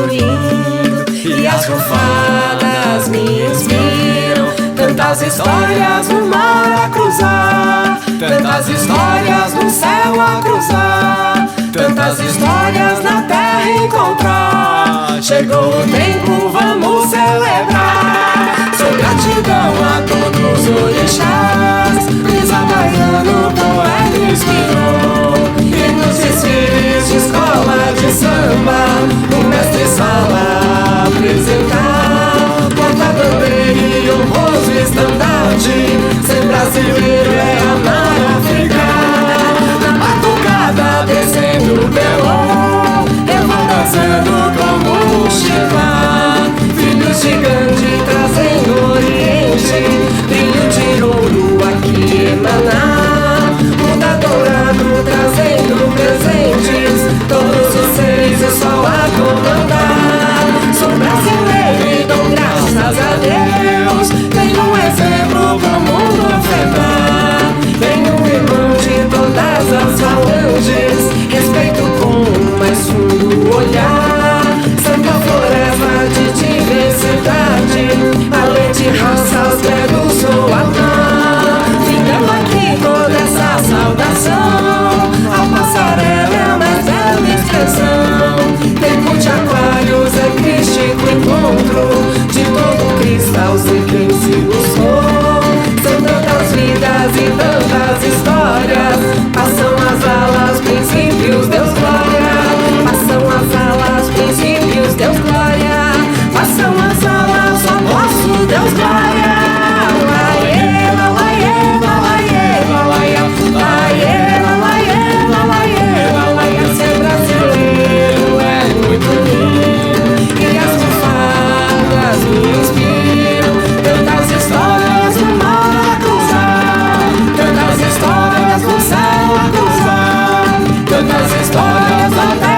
lindo. E as rufadas me inspiram. Tantas histórias no mar a cruzar, tantas histórias no céu a cruzar, tantas histórias na terra encontrar. Chegou o tempo, vamos celebrar. Sou gratidão a todos os orixás. Brisa baiano, poeta inspirou. E nos desfiles de escola de samba, o mestre Sala apresentar. Porta-bandeira e honroso estandarte, ser brasileiro é amar África. Na batucada descendo o pelão, eu vou dançando como um Shiva. Filhos de Gandhi trazendo Oriente, brilho de ouro aqui emanar. Muda dourado trazendo presentes, todos os seres o sol a comandar. Sou brasileiro e dou graças a Deus. Tenho um exemplo pro mundo afetar. Tenho um irmão de todas as falanges, respeito com o mais fundo olhar. Santa floresta de diversidade, além de raças, credos sou amar. Findando aqui toda essa saudação, a passarela é a mais bela expressão. Tempo de aquários é crístico encontro de todo cristal, sei quem se buscou. São tantas vidas e tantas histórias, passam as alas, princípios, Deus glória. Passam as alas, princípios, Deus glória. Passam as alas, só nosso Deus glória. Laiê, laiê, laiê, laiê, laiê, laiê, laiê, laiê. Ser brasileiro é muito lindo. E as rufadas me inspiram. Tantas histórias no mar a cruzar, tantas histórias no céu a cruzar, tantas histórias na terra.